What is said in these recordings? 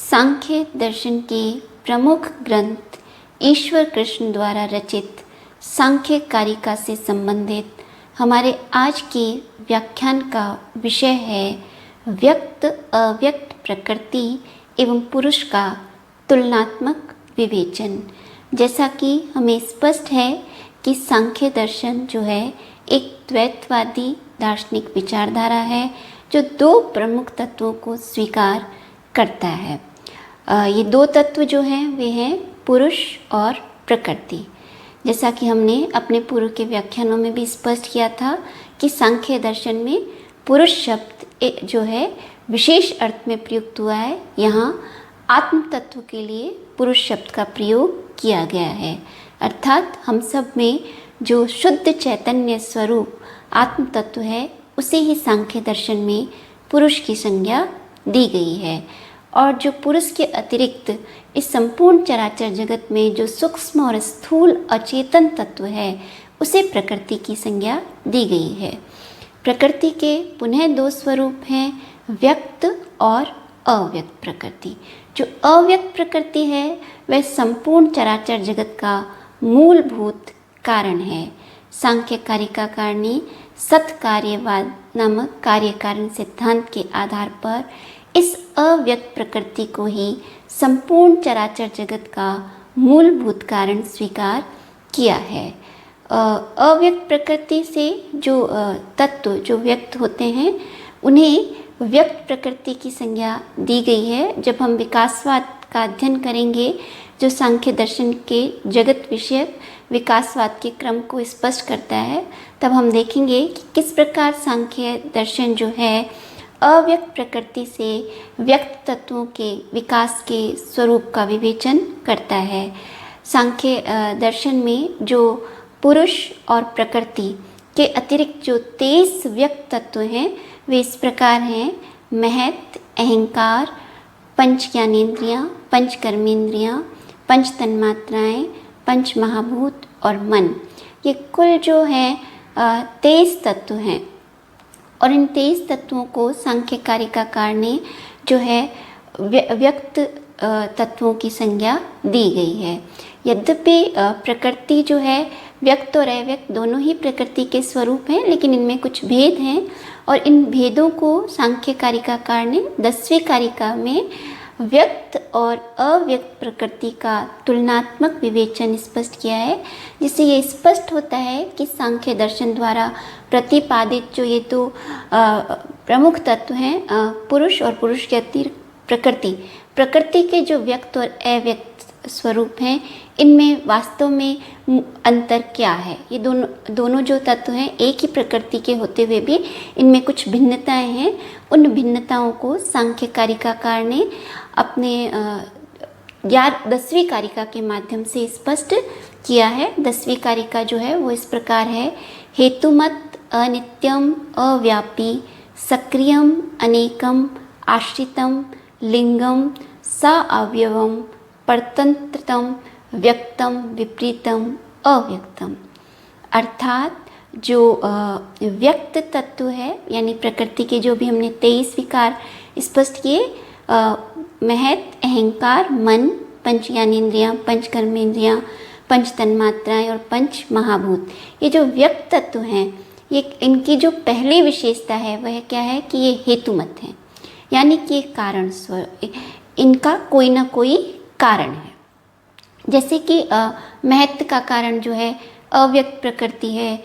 सांख्य दर्शन के प्रमुख ग्रंथ ईश्वर कृष्ण द्वारा रचित सांख्य कारिका से संबंधित हमारे आज के व्याख्यान का विषय है व्यक्त अव्यक्त प्रकृति एवं पुरुष का तुलनात्मक विवेचन। जैसा कि हमें स्पष्ट है कि सांख्य दर्शन जो है एक द्वैतवादी दार्शनिक विचारधारा है जो दो प्रमुख तत्वों को स्वीकार करता है। ये दो तत्व जो हैं वे हैं पुरुष और प्रकृति। जैसा कि हमने अपने पूर्व के व्याख्यानों में भी स्पष्ट किया था कि सांख्य दर्शन में पुरुष शब्द जो है विशेष अर्थ में प्रयुक्त हुआ है। यहाँ आत्म तत्व के लिए पुरुष शब्द का प्रयोग किया गया है, अर्थात हम सब में जो शुद्ध चैतन्य स्वरूप आत्म तत्व है उसे ही सांख्य दर्शन में पुरुष की संज्ञा दी गई है। और जो पुरुष के अतिरिक्त इस संपूर्ण चराचर जगत में जो सूक्ष्म और स्थूल अचेतन तत्व है उसे प्रकृति की संज्ञा दी गई है। प्रकृति के पुनः दो स्वरूप हैं, व्यक्त और अव्यक्त प्रकृति। जो अव्यक्त प्रकृति है वह संपूर्ण चराचर जगत का मूलभूत कारण है। सांख्य कारिकाकार ने सत्कार्यवाद नामक कार्य कारण सिद्धांत के आधार पर इस अव्यक्त प्रकृति को ही संपूर्ण चराचर जगत का मूलभूत कारण स्वीकार किया है। अव्यक्त प्रकृति से जो तत्व जो व्यक्त होते हैं उन्हें व्यक्त प्रकृति की संज्ञा दी गई है। जब हम विकासवाद का अध्ययन करेंगे जो सांख्य दर्शन के जगत विषयक विकासवाद के क्रम को स्पष्ट करता है, तब हम देखेंगे कि किस प्रकार सांख्य दर्शन जो है अव्यक्त प्रकृति से व्यक्त तत्वों के विकास के स्वरूप का विवेचन करता है। सांख्य दर्शन में जो पुरुष और प्रकृति के अतिरिक्त जो 23 व्यक्त तत्व हैं वे इस प्रकार हैं: महत, अहंकार, पंच ज्ञानेन्द्रियाँ, पंच कर्मेंद्रियाँ, पंच तन्मात्राएँ, पंच महाभूत और मन। ये कुल जो है 23 तत्व हैं और इन 23 तत्वों को सांख्य कारिकाकार ने जो है व्यक्त तत्वों की संज्ञा दी गई है। यद्यपि प्रकृति जो है व्यक्त और अव्यक्त दोनों ही प्रकृति के स्वरूप हैं, लेकिन इनमें कुछ भेद हैं और इन भेदों को सांख्य कारिकाकार ने 10वीं कारिका में व्यक्त और अव्यक्त प्रकृति का तुलनात्मक विवेचन स्पष्ट किया है, जिससे ये स्पष्ट होता है कि सांख्य दर्शन द्वारा प्रतिपादित जो ये दो प्रमुख तत्व हैं पुरुष और पुरुष के अतिरिक्त प्रकृति के जो व्यक्त और अव्यक्त स्वरूप हैं इनमें वास्तव में अंतर क्या है। ये दोनों जो तत्व हैं एक ही प्रकृति के होते हुए भी इनमें कुछ भिन्नताएं हैं। उन भिन्नताओं को सांख्य कारिकाकार ने अपने 10वीं कारिका के माध्यम से स्पष्ट किया है। 10वीं कारिका जो है वो इस प्रकार है: हेतुमत, अनित्यम, अव्यापी, सक्रियम, अनेकम, आश्रितम, लिंगम, साअवयवम, परतंत्रतम, व्यक्तम, विपरीतम, अव्यक्तम। अर्थात जो व्यक्त तत्व है यानी प्रकृति के जो भी हमने 23 विकार स्पष्ट किए, महत, अहंकार, मन, पंच ज्ञानेन्द्रियाँ, पंच कर्मेंद्रियाँ, पंच तन्मात्राएँ और पंच महाभूत, ये जो व्यक्त तत्व हैं ये इनकी जो पहली विशेषता है वह क्या है कि ये हेतुमत हैं, यानी कि ये कारण इनका कोई ना कोई कारण है। जैसे कि महत्व का कारण जो है अव्यक्त प्रकृति है,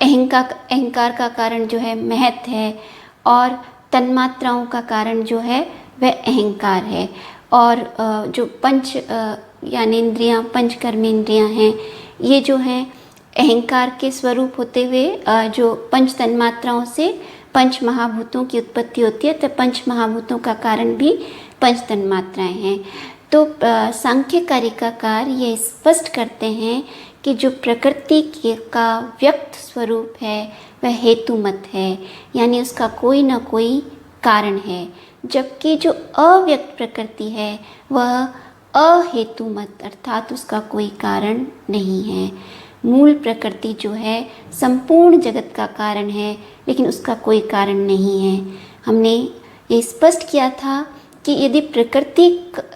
अहंकार का कारण जो है महत्व है और तन्मात्राओं का कारण जो है वह अहंकार है। और जो पंच ज्ञानेन्द्रियाँ, पंच कर्मेंद्रियाँ हैं ये जो हैं अहंकार के स्वरूप होते हुए जो पंच तन्मात्राओं से पंच महाभूतों की उत्पत्ति होती है, तो पंच महाभूतों का कारण भी पंच तन्मात्राएँ हैं। तो सांख्य कारिकाकार ये स्पष्ट करते हैं कि जो प्रकृति का व्यक्त स्वरूप है वह हेतुमत है, यानी उसका कोई ना कोई कारण है, जबकि जो अव्यक्त प्रकृति है वह अहेतुमत अर्थात उसका कोई कारण नहीं है। मूल प्रकृति जो है संपूर्ण जगत का कारण है, लेकिन उसका कोई कारण नहीं है। हमने ये स्पष्ट किया था कि यदि प्रकृति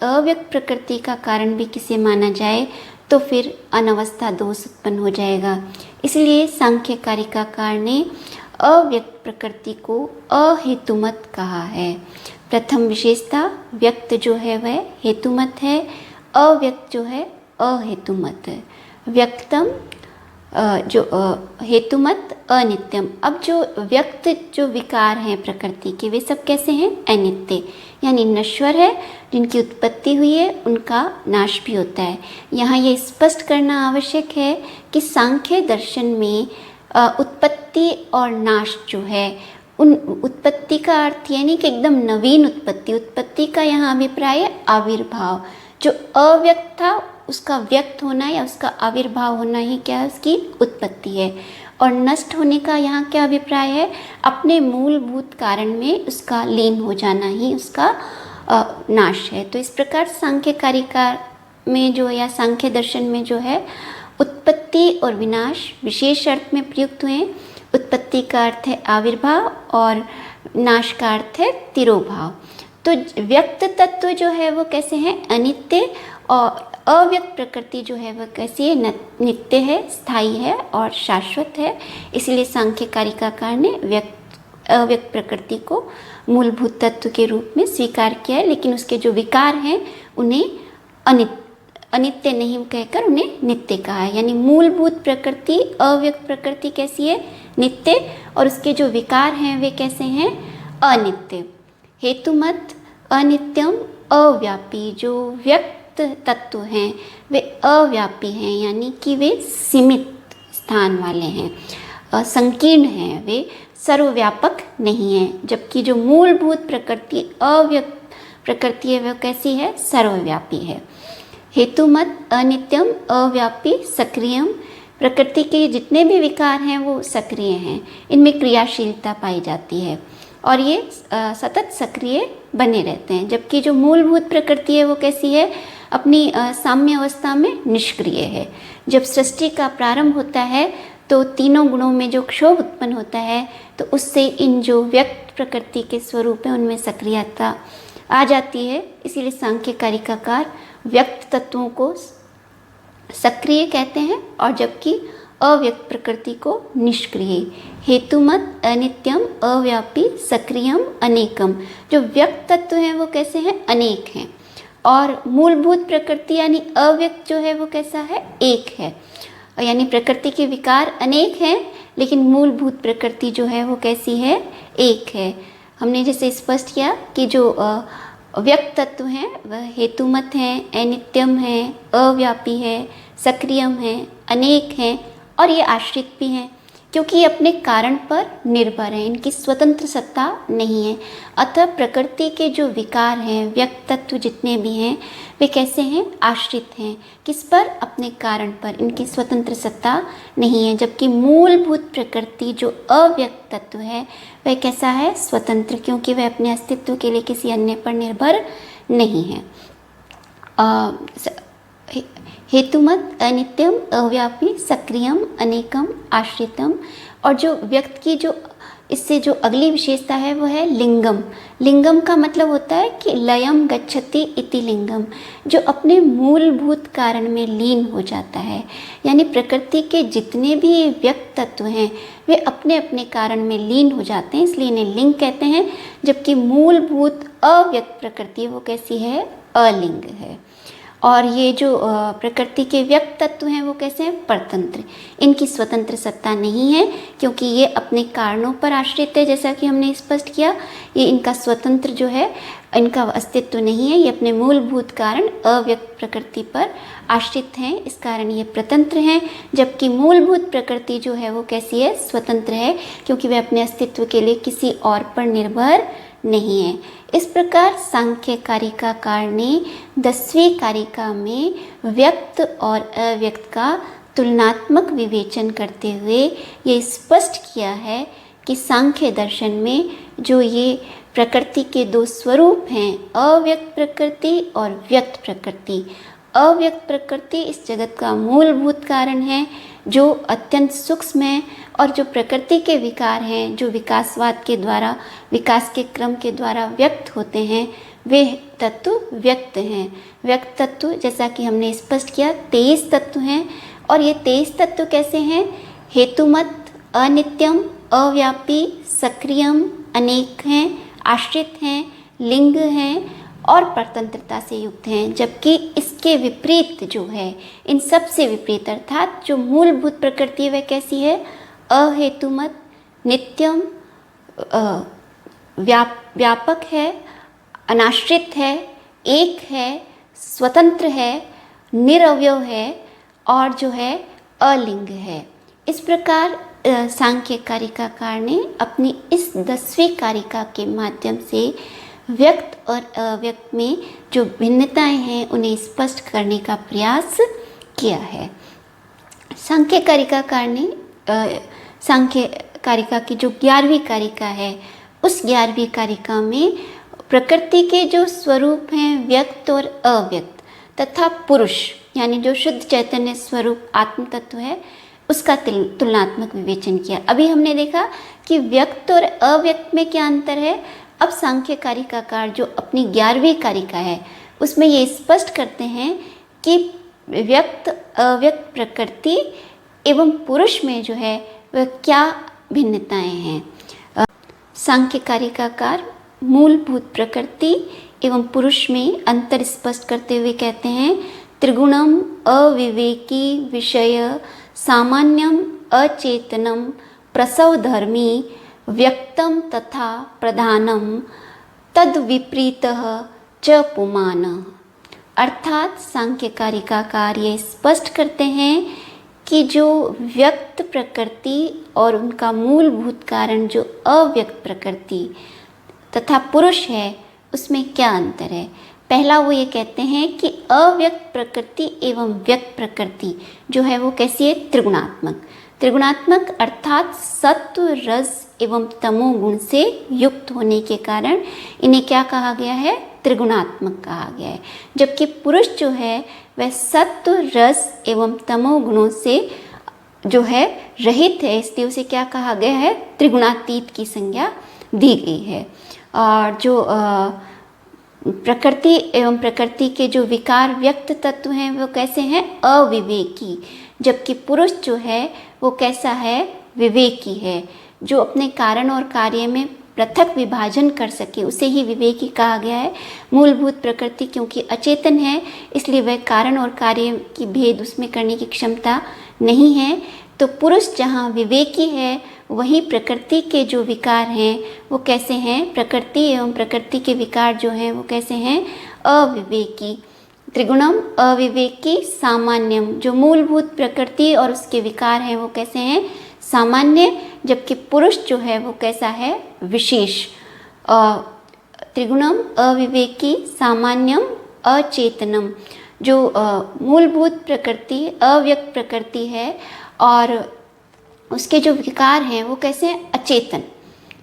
अव्यक्त प्रकृति का कारण भी किसे माना जाए तो फिर अनवस्था दोष उत्पन्न हो जाएगा। इसलिए सांख्य कारिकाकार ने अव्यक्त प्रकृति को अहेतुमत कहा है। प्रथम विशेषता व्यक्त जो है वह हेतुमत है, अव्यक्त जो है अहेतुमत है। व्यक्तम जो हेतुमत अनित्यम। अब जो व्यक्त जो विकार हैं प्रकृति के वे सब कैसे हैं? अनित्य, यानी नश्वर है। जिनकी उत्पत्ति हुई है उनका नाश भी होता है। यहाँ ये स्पष्ट करना आवश्यक है कि सांख्य दर्शन में उत्पत्ति और नाश जो है, उन उत्पत्ति का अर्थ यानी कि एकदम नवीन उत्पत्ति। उत्पत्ति का यहाँ अभिप्राय है आविर्भाव। जो अव्यक्त था उसका व्यक्त होना या उसका आविर्भाव होना ही क्या है? उसकी उत्पत्ति है। और नष्ट होने का यहाँ क्या अभिप्राय है? अपने मूलभूत कारण में उसका लीन हो जाना ही उसका नाश है। तो इस प्रकार सांख्य कारिका में जो या सांख्य दर्शन में जो है उत्पत्ति और विनाश विशेष अर्थ में प्रयुक्त हुए। उत्पत्ति का अर्थ है आविर्भाव और नाश का अर्थ है तिरोभाव। तो व्यक्त तत्व जो है वो कैसे हैं? अनित्य, और अव्यक्त प्रकृति जो है वह कैसी है? नित्य है, स्थायी है और शाश्वत है। इसलिए सांख्य कारिकाकार ने अव्यक्त प्रकृति को मूलभूत तत्व के रूप में स्वीकार किया है, लेकिन उसके जो विकार हैं उन्हें अनित्य नहीं कहकर उन्हें नित्य कहा है। यानी मूलभूत प्रकृति अव्यक्त प्रकृति कैसी है? नित्य, और उसके जो विकार हैं वे कैसे हैं? अनित्य। हेतुमत अनित्यम अव्यापी। जो व्यक्त तत्व हैं वे अव्यापी हैं, यानी कि वे सीमित स्थान वाले हैं, संकीर्ण हैं, वे सर्वव्यापक नहीं हैं। जबकि जो मूलभूत प्रकृति अव्यक्त प्रकृति है वह कैसी है? सर्वव्यापी है। हेतुमत अनित्यम अव्यापी सक्रियम। प्रकृति के जितने भी विकार हैं वो सक्रिय हैं, इनमें क्रियाशीलता पाई जाती है और ये सतत सक्रिय बने रहते हैं। जबकि जो मूलभूत प्रकृति है वो कैसी है? अपनी साम्य अवस्था में निष्क्रिय है। जब सृष्टि का प्रारंभ होता है तो तीनों गुणों में जो क्षोभ उत्पन्न होता है तो उससे इन जो व्यक्त प्रकृति के स्वरूप है उनमें सक्रियता आ जाती है। इसीलिए सांख्य कारिकाकार व्यक्त तत्वों को सक्रिय कहते हैं और जबकि अव्यक्त प्रकृति को निष्क्रिय। हेतुमत अनित्यम अव्यापी सक्रियम अनेकम। जो व्यक्त तत्व हैं वो कैसे हैं? अनेक हैं, और मूलभूत प्रकृति यानी अव्यक्त जो है वो कैसा है? एक है। यानी प्रकृति के विकार अनेक हैं लेकिन मूलभूत प्रकृति जो है वो कैसी है? एक है। हमने जैसे स्पष्ट किया कि जो व्यक्त तत्व हैं वह हेतुमत हैं, अनित्यम हैं, अव्यापी है, सक्रियम है, अनेक हैं और ये आश्रित भी हैं, क्योंकि ये अपने कारण पर निर्भर हैं, इनकी स्वतंत्र सत्ता नहीं है। अतः प्रकृति के जो विकार हैं, व्यक्त तत्व जितने भी हैं, वे कैसे हैं? आश्रित हैं। किस पर? अपने कारण पर, इनकी स्वतंत्र सत्ता नहीं है। जबकि मूलभूत प्रकृति जो अव्यक्त तत्व है वह कैसा है? स्वतंत्र, क्योंकि वह अपने अस्तित्व के लिए किसी अन्य पर निर्भर नहीं है। हेतुमत अनित्यम अव्यापी सक्रियम अनेकम आश्रितम। और जो व्यक्त की जो इससे जो अगली विशेषता है वो है लिंगम। लिंगम का मतलब होता है कि लयम गच्छति इति लिंगम, जो अपने मूलभूत कारण में लीन हो जाता है। यानी प्रकृति के जितने भी व्यक्त तत्व हैं वे अपने अपने कारण में लीन हो जाते हैं, इसलिए इन्हें लिंग कहते हैं। जबकि मूलभूत अव्यक्त प्रकृति वो कैसी है? अलिंग है। और ये जो प्रकृति के व्यक्त तत्व हैं वो कैसे हैं? परतंत्र, इनकी स्वतंत्र सत्ता नहीं है क्योंकि ये अपने कारणों पर आश्रित है। जैसा कि हमने स्पष्ट किया, ये इनका स्वतंत्र जो है इनका अस्तित्व नहीं है, ये अपने मूलभूत कारण अव्यक्त प्रकृति पर आश्रित हैं, इस कारण ये प्रतंत्र हैं। जबकि मूलभूत प्रकृति जो है वो कैसी है? स्वतंत्र है, क्योंकि वह अपने अस्तित्व के लिए किसी और पर निर्भर नहीं है। इस प्रकार सांख्य कारिकाकार ने 10वीं कारिका में व्यक्त और अव्यक्त का तुलनात्मक विवेचन करते हुए ये स्पष्ट किया है कि सांख्य दर्शन में जो ये प्रकृति के दो स्वरूप हैं, अव्यक्त प्रकृति और व्यक्त प्रकृति। अव्यक्त प्रकृति इस जगत का मूलभूत कारण है जो अत्यंत सूक्ष्म है, और जो प्रकृति के विकार हैं जो विकासवाद के द्वारा, विकास के क्रम के द्वारा व्यक्त होते हैं, वे तत्व व्यक्त हैं। व्यक्त तत्व जैसा कि हमने स्पष्ट किया 23 तत्व हैं। और ये 23 तत्व कैसे हैं? हेतुमत, अनित्यम, अव्यापी, सक्रियम, अनेक हैं, आश्रित हैं, लिंग हैं और परतंत्रता से युक्त हैं। जबकि इसके विपरीत जो है, इन सब से विपरीत अर्थात जो मूलभूत प्रकृति है वह कैसी है? अहेतुमत, नित्यम, व्यापक है, अनाश्रित है, एक है, स्वतंत्र है, निरवयव है और जो है अलिंग है। इस प्रकार सांख्य कारिकाकार ने अपनी इस 10वीं कारिका के माध्यम से व्यक्त और अव्यक्त में जो भिन्नताएं हैं उन्हें स्पष्ट करने का प्रयास किया है। सांख्य कारिकाकार ने सांख्य कारिका की जो 11वीं कारिका है, उस 11वीं कारिका में प्रकृति के जो स्वरूप हैं व्यक्त और अव्यक्त तथा पुरुष यानी जो शुद्ध चैतन्य स्वरूप आत्म तत्व है उसका तुलनात्मक विवेचन किया। अभी हमने देखा कि व्यक्त और अव्यक्त में क्या अंतर है। अब सांख्य कारिकाकार जो अपनी 11वीं कारिका है उसमें ये स्पष्ट करते हैं कि व्यक्त अव्यक्त प्रकृति एवं पुरुष में जो है वह क्या भिन्नताएं हैं। सांख्य कारिकाकार मूलभूत प्रकृति एवं पुरुष में अंतर स्पष्ट करते हुए कहते हैं त्रिगुणम अविवेकी विषय सामान्यम अचेतनम प्रसवधर्मी व्यक्तम तथा प्रधानम तद विपरीतः च पुमान। अर्थात सांख्य कारिकाकार ये स्पष्ट करते हैं कि जो व्यक्त प्रकृति और उनका मूलभूत कारण जो अव्यक्त प्रकृति तथा पुरुष है उसमें क्या अंतर है। पहला वो ये कहते हैं कि अव्यक्त प्रकृति एवं व्यक्त प्रकृति जो है वो कैसी है? त्रिगुणात्मक। त्रिगुणात्मक अर्थात सत्व, रज एवं तमोगुण से युक्त होने के कारण इन्हें क्या कहा गया है? त्रिगुणात्मक कहा गया है। जबकि पुरुष जो है वह सत्व, रस एवं तमोगुणों से जो है रहित है, इसलिए उसे क्या कहा गया है? त्रिगुणातीत की संज्ञा दी गई है। और जो प्रकृति एवं प्रकृति के जो विकार व्यक्त तत्व हैं वो कैसे हैं? अविवेकी। जबकि पुरुष जो है वो कैसा है? विवेकी है, जो अपने कारण और कार्य में पृथक विभाजन कर सके उसे ही विवेकी कहा गया है। मूलभूत प्रकृति क्योंकि अचेतन है इसलिए वह कारण और कार्य की भेद उसमें करने की क्षमता नहीं है। तो पुरुष जहाँ विवेकी है वहीं प्रकृति के जो विकार हैं वो कैसे हैं? प्रकृति एवं प्रकृति के विकार जो हैं वो कैसे हैं? अविवेकी। त्रिगुणम अविवेकी सामान्यम, जो मूलभूत प्रकृति और उसके विकार हैं वो कैसे हैं? सामान्य। जबकि पुरुष जो है वो कैसा है? विशेष। त्रिगुणम अविवेकी सामान्यम अचेतनम, जो मूलभूत प्रकृति अव्यक्त प्रकृति है और उसके जो विकार हैं वो कैसे हैं? अचेतन।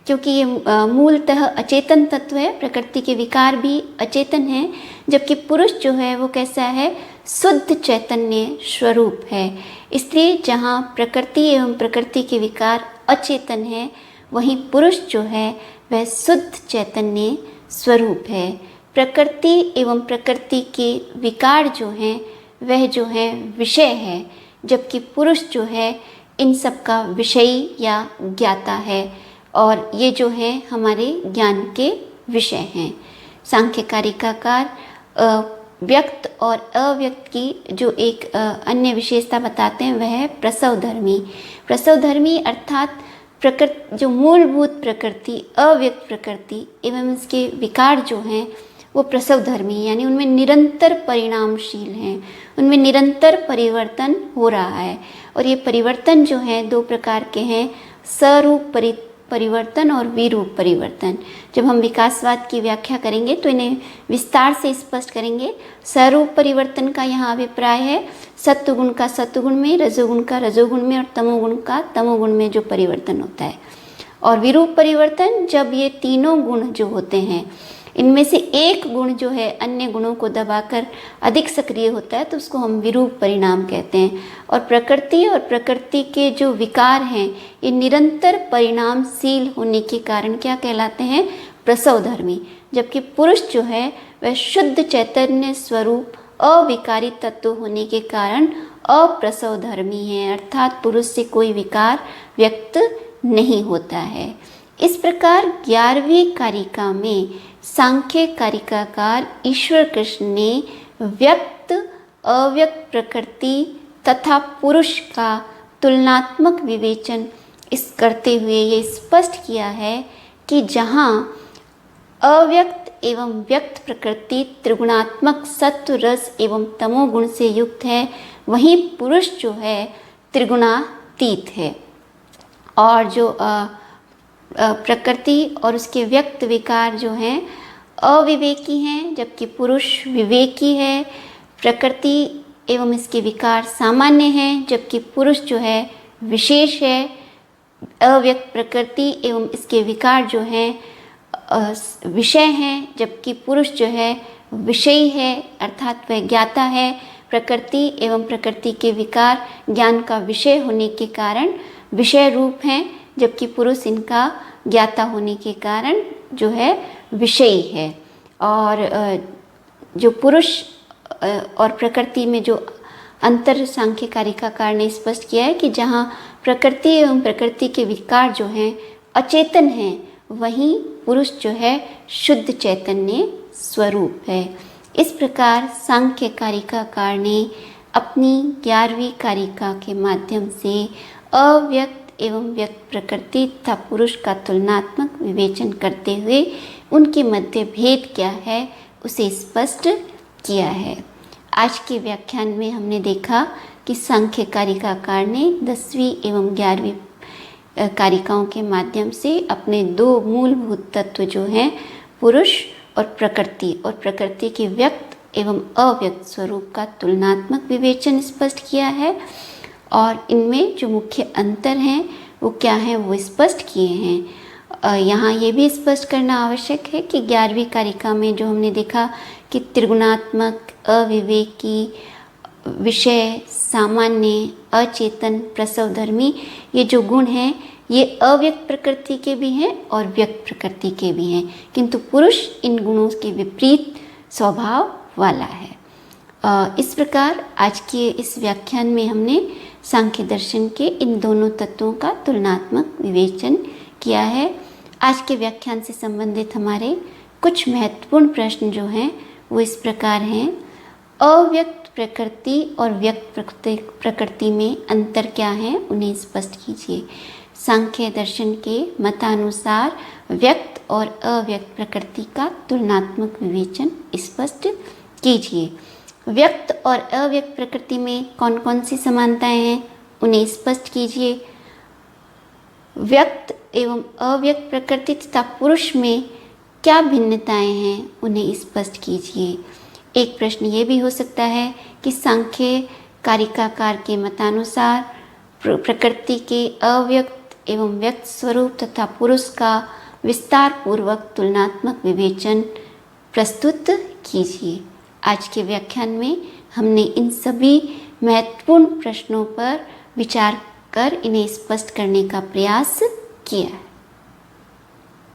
क्योंकि ये मूलतः अचेतन तत्व है, प्रकृति के विकार भी अचेतन हैं। जबकि पुरुष जो है वो कैसा है? शुद्ध चैतन्य स्वरूप है। इसलिए जहाँ प्रकृति एवं प्रकृति के विकार अचेतन है वहीं पुरुष जो है वह शुद्ध चैतन्य स्वरूप है। प्रकृति एवं प्रकृति के विकार जो हैं वह जो है विषय है, जबकि पुरुष जो है इन सब का विषयी या ज्ञाता है और ये जो है हमारे ज्ञान के विषय हैं। सांख्य कारिकाकार व्यक्त और अव्यक्त की जो एक अन्य विशेषता बताते हैं वह है प्रसवधर्मी। प्रसवधर्मी अर्थात प्रकृति जो मूलभूत प्रकृति अव्यक्त प्रकृति एवं इसके विकार जो हैं वो प्रसवधर्मी यानी उनमें निरंतर परिणामशील हैं, उनमें निरंतर परिवर्तन हो रहा है। और ये परिवर्तन जो है दो प्रकार के हैं, सरूप परिवर्तन और विरूप परिवर्तन। जब हम विकासवाद की व्याख्या करेंगे तो इन्हें विस्तार से स्पष्ट करेंगे। सरूप परिवर्तन का यहाँ अभिप्राय है सत्वगुण का सत्वगुण में, रजोगुण का रजोगुण में और तमोगुण का तमोगुण में जो परिवर्तन होता है। और विरूप परिवर्तन जब ये तीनों गुण जो होते हैं इनमें से एक गुण जो है अन्य गुणों को दबाकर अधिक सक्रिय होता है तो उसको हम विरूप परिणाम कहते हैं। और प्रकृति के जो विकार हैं ये निरंतर परिणामशील होने के कारण क्या कहलाते हैं? प्रसवधर्मी, जबकि पुरुष जो है वह शुद्ध चैतन्य स्वरूप अविकारी तत्व होने के कारण अप्रसवधर्मी है, अर्थात पुरुष से कोई विकार व्यक्त नहीं होता है। इस प्रकार 11वीं कारिका में सांख्य कारिकाकार ईश्वर कृष्ण ने व्यक्त अव्यक्त प्रकृति तथा पुरुष का तुलनात्मक विवेचन इस करते हुए ये स्पष्ट किया है कि जहाँ अव्यक्त एवं व्यक्त प्रकृति त्रिगुणात्मक सत्व रस एवं तमोगुण से युक्त है, वहीं पुरुष जो है त्रिगुणातीत है। और जो प्रकृति और उसके व्यक्त विकार जो हैं अविवेकी हैं, जबकि पुरुष विवेकी है। प्रकृति एवं इसके विकार सामान्य हैं, जबकि पुरुष जो है विशेष है। अव्यक्त प्रकृति एवं इसके विकार जो हैं विषय हैं, जबकि पुरुष जो है विषयी है, अर्थात वह ज्ञाता है। प्रकृति एवं प्रकृति के विकार ज्ञान का विषय होने के कारण विषय रूप हैं, जबकि पुरुष इनका ज्ञाता होने के कारण जो है विषयी है। और जो पुरुष और प्रकृति में जो अंतर सांख्य कारिकाकार ने स्पष्ट किया है कि जहाँ प्रकृति एवं प्रकृति के विकार जो हैं अचेतन हैं, वहीं पुरुष जो है शुद्ध चैतन्य स्वरूप है। इस प्रकार सांख्य कारिकाकार ने अपनी 11वीं कारिका के माध्यम से अव्यक्त एवं व्यक्त प्रकृति तथा पुरुष का तुलनात्मक विवेचन करते हुए उनके मध्य भेद क्या है उसे स्पष्ट किया है। आज के व्याख्यान में हमने देखा कि सांख्य कारिकाकार ने 10वीं एवं 11वीं कारिकाओं के माध्यम से अपने दो मूलभूत तत्व जो हैं पुरुष और प्रकृति के व्यक्त एवं अव्यक्त स्वरूप का तुलनात्मक विवेचन स्पष्ट किया है। और इनमें जो मुख्य अंतर हैं वो क्या हैं वो स्पष्ट किए हैं। यहाँ ये भी स्पष्ट करना आवश्यक है कि 11वीं कारिका में जो हमने देखा कि त्रिगुणात्मक, अविवेकी, विषय, सामान्य, अचेतन, प्रसवधर्मी, ये जो गुण हैं ये अव्यक्त प्रकृति के भी हैं और व्यक्त प्रकृति के भी हैं, किंतु पुरुष इन गुणों के विपरीत स्वभाव वाला है। इस प्रकार आज के इस व्याख्यान में हमने सांख्य दर्शन के इन दोनों तत्वों का तुलनात्मक विवेचन किया है। आज के व्याख्यान से संबंधित हमारे कुछ महत्वपूर्ण प्रश्न जो हैं वो इस प्रकार हैं। अव्यक्त प्रकृति और व्यक्त प्रकृति में अंतर क्या है उन्हें स्पष्ट कीजिए। सांख्य दर्शन के मतानुसार व्यक्त और अव्यक्त प्रकृति का तुलनात्मक विवेचन स्पष्ट कीजिए। व्यक्त और अव्यक्त प्रकृति में कौन कौन सी समानताएं हैं उन्हें स्पष्ट कीजिए। व्यक्त एवं अव्यक्त प्रकृति तथा पुरुष में क्या भिन्नताएं हैं उन्हें स्पष्ट कीजिए। एक प्रश्न ये भी हो सकता है कि सांख्य कारिकाकार के मतानुसार प्रकृति के अव्यक्त एवं व्यक्त स्वरूप तथा पुरुष का विस्तार पूर्वक तुलनात्मक विवेचन प्रस्तुत कीजिए। आज के व्याख्यान में हमने इन सभी महत्वपूर्ण प्रश्नों पर विचार कर इन्हें स्पष्ट करने का प्रयास किया।